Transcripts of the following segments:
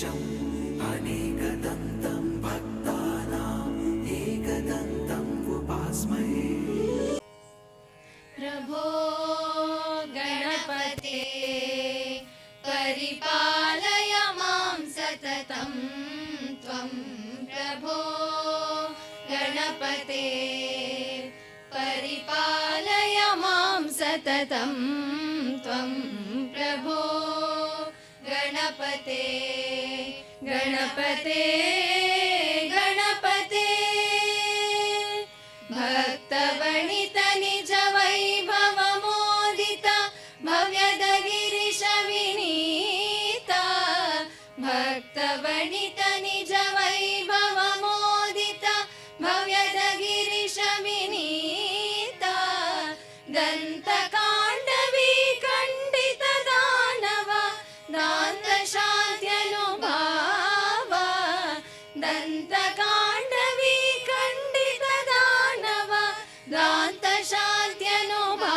गणेशम् अनेकदन्तं भक्तानाम् एकदन्तम् उपास्महे। प्रभो गणपते परिपालय मां सततं त्वं प्रभो गणपते परिपालय मां सततं त्वं प्रभो गणपते गणपते गणपते भक्तवणित निज वैभव मोदिता भव्यद गिरिश विनीता भक्तवणित निज वैभव मोदिता भव्यद गिरिश विनीता दन्तकाण्डवी खण्डित दानव दान्त शान्त्यनुभाव दन्तकाण्डवी खण्डित दानव दान्त शान्त्यनुभाव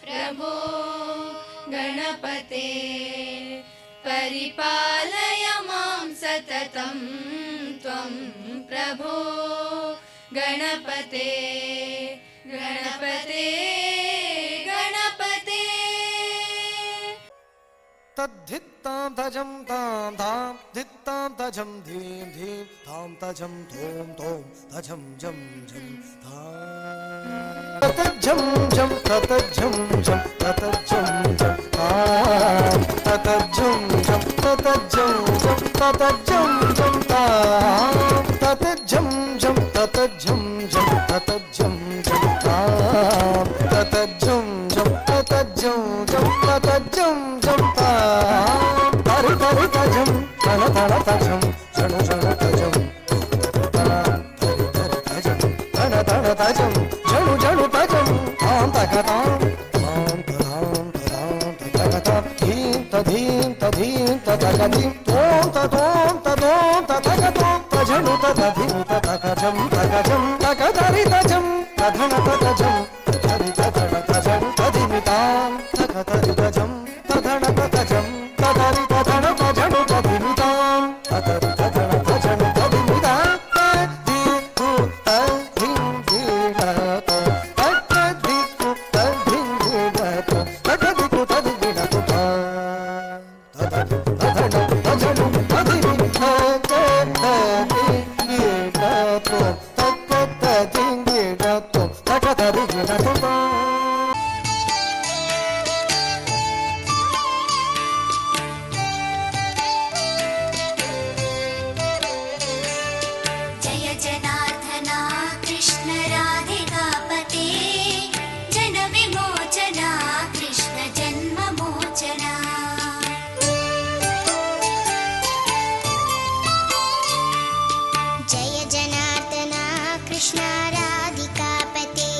प्रभो गणपते परिपालय मां सततं त्वं प्रभो गणपते गणपते गणपते। तद्धित्तां तजं तां धां धित्तां तजं धीं धीं तां तजं धों धों तजं जं जं धां ततज्जं जं ततज्जं जं ततज्जं जं तां ततज्जं जं ततज्जं जं ततज्जं जं तां ततज्जं जं ततज्जं जं ततज्जं जं तां ततज्जं जं ततज्जं जं ततज्जं जं तारि तारि तजं तन तन तजं जनु जनु तजं तारि तारि तजं तन तन तजं जनु जनु तजं तां तकतां तां तदां तदां तकतां धीं तधीं तधीं ततकधीं तों ततों ततों ततकतों तजनु ततधीं ततकजं तकजं तकतरि तजं तधन ततजं तरि तधन तजं तधिमितां तकतरि तजं तधन ततजं तधरि तधन तजनु तधिमितां ततरि तधन तजनु तधिमितां तद्धि तद्धिं धीरत तद्धि तद्धिं धीरत तद्धि तद्धिरत तद्धि तधन तजनु तधिमितां तद्धि धीरत तद्धि धीरत तद्धि धीरत। जय जनार्दना कृष्ण राधिकापते जन विमोचना कृष्ण जन्ममोचना। जय जनार्दना कृष्ण राधिकापते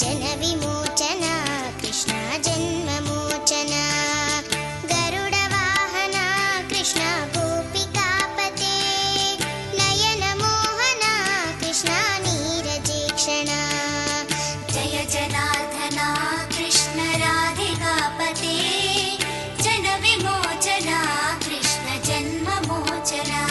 जन विमोचना कृष्ण जन्ममोचना। गरुडवाहना कृष्ण गोपिकापते नयन मोहना कृष्ण नीरजेक्षणा। जय जनार्दना कृष्ण राधिकापते जन विमोचना कृष्ण जन्ममोचना।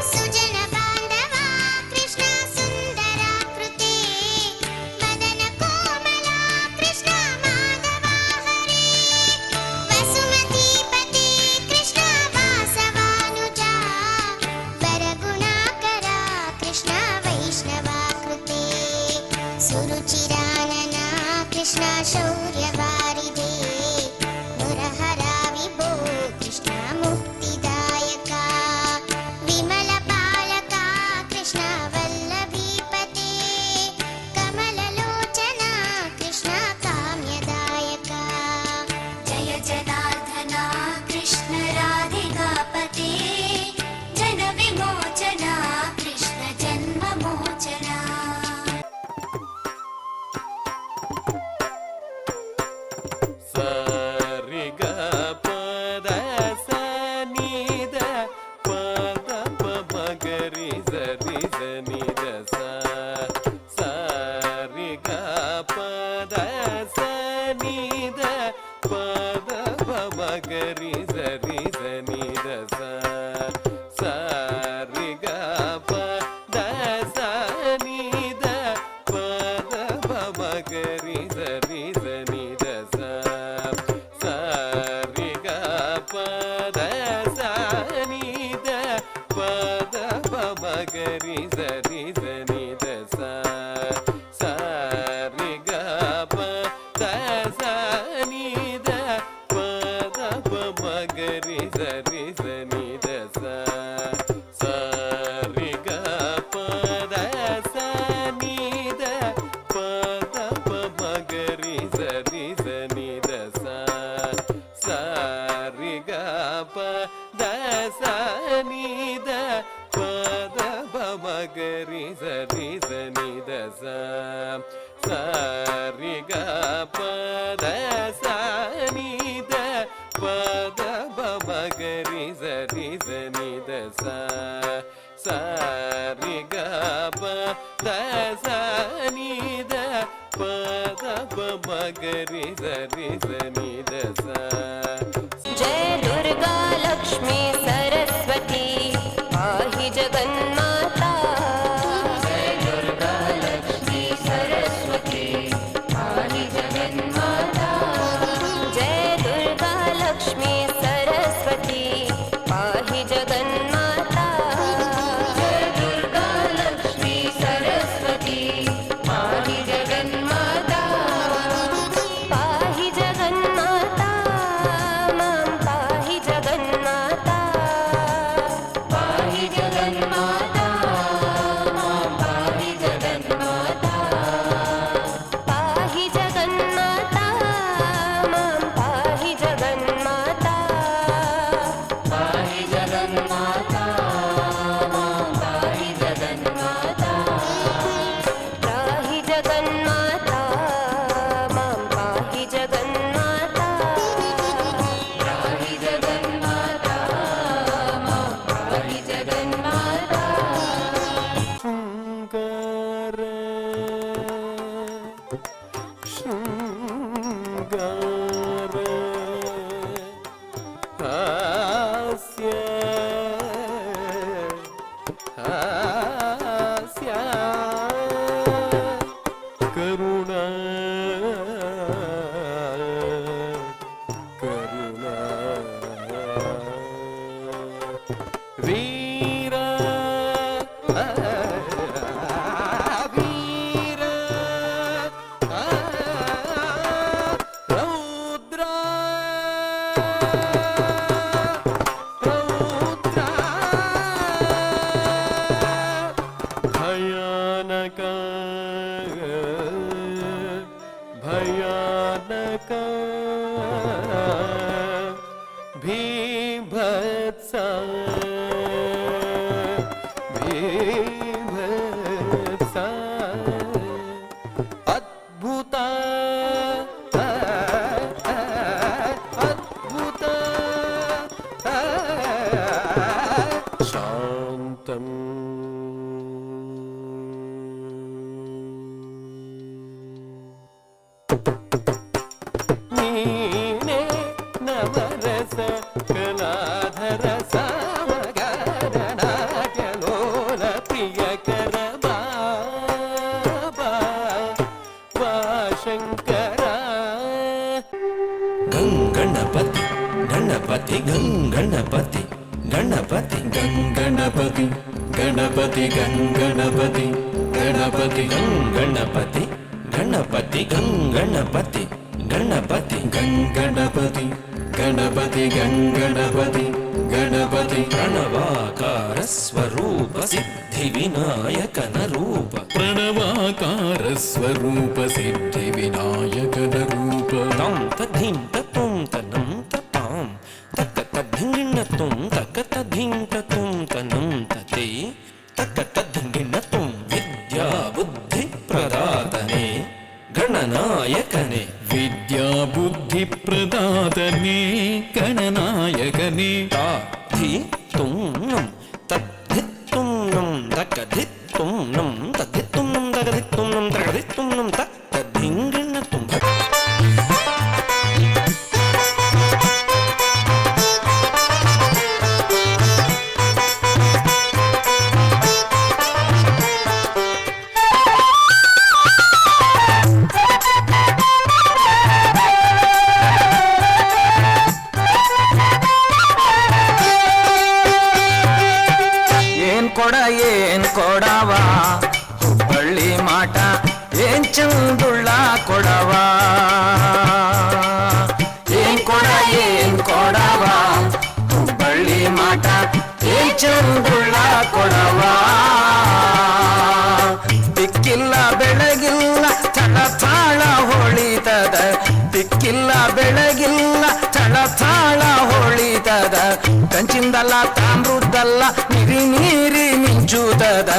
सुजन बान्धवा कृष्ण सुन्दराकृते मदन कोमला कृष्ण माधवा हरे वसुमतीपते कृष्ण वासवानुजा वरगुणाकरा कृष्ण वैष्णवाकृते सुरुचिरानना कृष्ण शौर्यवारिधे मुरहरा विभो कृष्ण मुक्तिदायका विमलपालका कृष्ण वल्लभीपते कमललोचना कृष्ण काम्यदायका। जय जनार्दना कृष्ण राधिकापते जन विमोचना कृष्ण जन्ममोचना। सा नी द प ग रि ज रि ज नी द ನೀದ ಪದ ಮಗರಿ ಸರಿ ಸನಿದ ಸರಿ ಗ ಪದ ಸನಿದ ಪದ ಮಗರಿ ಸರಿ ಸನಿದ ಸರಿ ಗ ಪದ ಸನಿದ ಪದ ಮಗರಿ ಸರಿ ಸನಿದ ಸರಿ ಗ ಪದ ಸನಿದ ಪದ ಮಗರಿ ಸರಿ ಸನಿದ ಸರಿ ಗ ಪದ ಸನಿದ ಪದ ಮಗರಿ ಸರಿ ಸನಿದ ಸರಿ ಗ ಪದ ಸನಿದ ಪದ ಮಗರಿ ಸರಿ ಸನಿದ ಸರಿ ಗ ಪದ ಸನಿದ ಪದ ಮಗರಿ ಸರಿ ಸನಿದ ಸರಿ ಗ ಪದ ಸನಿದ ಪದ ಮಗರಿ ಸರಿ ಸನಿದ जय दुर्गा लक्ष्मी सरस्वती पाहि जगन्माता। जय दुर्गा लक्ष्मी सरस्वती पाहि जगन्माता। जय दुर्गा लक्ष्मी सरस्वती पाहि जगन्माता। जय दुर्गा लक्ष्मी सरस्वती पाहि जगन्माता। पाहि जगन्माता मां पाहि जगन्माता। पाहि जगन्माता मां पाहि जगन्माता। पाहि जगन्माता मां पाहि जगन्माता। पाहि जगन्माता मां पाहि जगन्माता। पाहि जगन्माता मां पाहि जगन्माता। पाहि जगन्माता मां पाहि जगन्माता। ಶೃಂಗಾರ ಶೃಂಗಾರ ಹಾಸ್ಯ ಹಾಸ್ಯ ಕರುಣಾ ಕರುಣಾ ವೀರ ವೀರ ರೌದ್ರ ರೌದ್ರ ಭಯಾನಕ ಭಯಾನಕ ಭೀಭತ್ಸ ಭೀಭತ್ಸ ಅದ್ಭುತ ಅದ್ಭುತ ಶಾಂತಂ ನೀನೇ ನವರಸ ಕಲಾಧರ ಸಾಮಗಾರ ನಾಟ್ಯಲೋಲ ಪ್ರಿಯಕರ ಬಾಬಾ ವಾ ಶಂಕರ ಗಂಗಣಪತಿ ಗಣಪತಿ ಗಂಗಣಪತಿ ಗಣಪತಿ ಗಂಗಣಪತಿ ಗಣಪತಿ ಗಂಗಣಪತಿ ಗಣಪತಿ ಗಂಗಣಪತಿ ಗಣಪತಿ ಗಂಗಣಪತಿ ಗಣಪತಿ ಗಂಗಣಪತಿ ಗಣಪತಿ ಗಂಗಣಪತಿ ಗಣಪತಿ ಪ್ರಣವಾಕಾರ ಸ್ವರೂಪ ಸಿದ್ಧಿ ವಿನಾಯಕನ ರೂಪ ಪ್ರಣವಾಕಾರ ಸ್ವರೂಪ ಸಿದ್ಧಿ ವಿನಾಯಕನ ರೂಪ ತಾಂ ತದ್ಧಿಂ ತತ್ತುಂ ತನಂ ತತಾಂ ತಕ್ಕ ತದ್ಧಿಂಗಿಣ್ಣ ತುಂ ತಕ್ಕ ತದ್ಧಿಂ ತತ್ತುಂ ತನಂ ತತೆ ತಕ್ಕ ತದ್ಧಿಂಗಿಣ್ಣ ತುಂ ವಿದ್ಯಾ ಬುದ್ಧಿ ಪ್ರದಾತನೆ ಗಣನಾಯಕನೆ ವಿದ್ಯಾ ಬುದ್ಧಿ ಪ್ರದಾತನೇ ಗಣನಾಯಕನೇ ತಾ ಧಿ ತುಂ ನಂ ತದ್ಧಿ ತುಂ ನಂ ತಕ್ಕ ಧಿ ತುಂ ನಂ ತದ್ಧಿ ತುಂ ನಂ ತಗಧಿ ತುಂ ನಂ ತಗಧಿ ತುಂ ನಂ ತಕ್ಕ ತದ್ಧಿಂಗಿಣ್ಣ ತುಂ ಭಕ್ ಕೊಡವ ಏನ್ ಕೊಡವ ಹುಬ್ಬಳ್ಳಿ ಮಾಟ ಏನ್ ಚಂದುಳ್ಳ ಕೊಡವ ದಿಕ್ಕಿಲ್ಲ ಬೆಳಗಿಲ್ಲ ಥಳ ಹೊಳಿತದ ದಿಕ್ಕಿಲ್ಲ ಬೆಳಗಿಲ್ಲ ಥಳ ಹೊಳಿತದ ಕಂಚಿಂದಲ್ಲ ತಾಮ್ರದ್ದಲ್ಲ ನೀರಿ ಮಿಂಚುತದ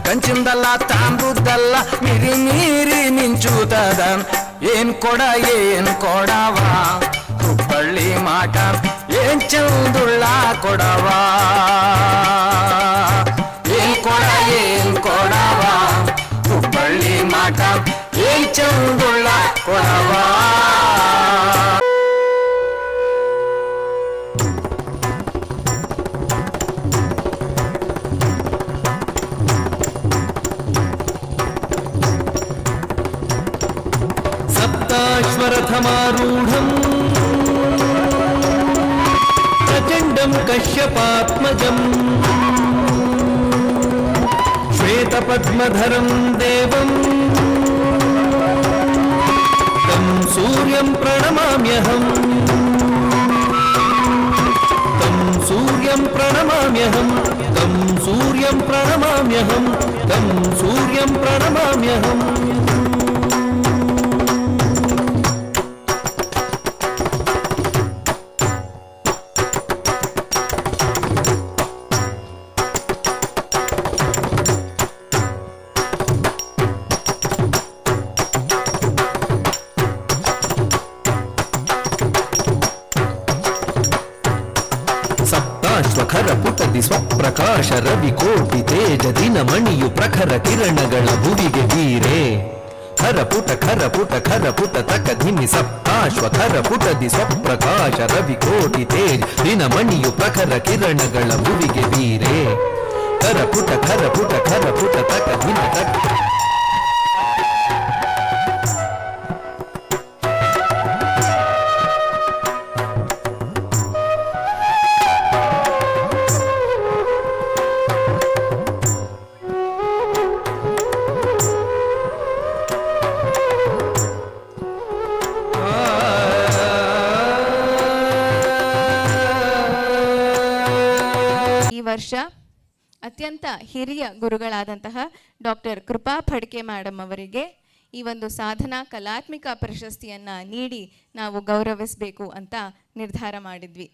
ಕಂಚಿಂದಲ್ಲ ತಾಮ್ರದ್ದಲ್ಲ ನೀರಿ ಮಿಂಚುತದ ಏನ್ ಕೊಡವ ಹುಬ್ಬಳ್ಳಿ ಮಾಟ ಏನ್ ಚಂದುಳ್ಳ ಕೊಡವ ಏನ್ ಕೊಡವ ಹುಬ್ಬಳ್ಳಿ ಮಾಟ ಏನ್ ಚಂದುಳ್ಳ ಕೊಡವ सप्ताश्वरथमारूढम् प्रचण्डं कश्यपात्मजम् श्वेतपद्मधरं देवं तं सूर्यं प्रणमाम्यहम् तं सूर्यं प्रणमाम्यहम् तं सूर्यं प्रणमाम्यहम् तं सूर्यं प्रणमाम्यहम् ಸ್ವಖರ ಪುಟದಿ ಸ್ವಪ್ರಕಾಶ ರವಿ ಕೋಟಿ ತೇಜ ದಿನಮಣಿಯು ಪ್ರಖರ ಕಿರಣಗಳ ಭುವಿಗೆ ಬೀರೆ ಖರ ಪುಟ ತಕ ಧಿಮಿ ಸಪ್ತಾಶ್ವ ಖರ ಪುಟದಿ ಸ್ವಪ್ರಕಾಶ ರವಿ ಕೋಟಿ ತೇಜ ದಿನಮಣಿಯು ಪ್ರಖರ ಕಿರಣಗಳ ಭುವಿಗೆ ಬೀರೆ ಖರ ಪುಟ ತಕ ಧಿಮಿ ತಕ ವರ್ಷ ಅತ್ಯಂತ ಹಿರಿಯ ಗುರುಗಳಾದಂತಹ ಡಾಕ್ಟರ್ ಕೃಪಾ ಫಡ್ಕೆ ಮೇಡಮ್ ಅವರಿಗೆ ಈ ಒಂದು ಸಾಧನಾ ಕಲಾತ್ಮಿಕ ಪ್ರಶಸ್ತಿಯನ್ನು ನೀಡಿ ನಾವು ಗೌರವಿಸಬೇಕು ಅಂತ ನಿರ್ಧಾರ ಮಾಡಿದ್ವಿ.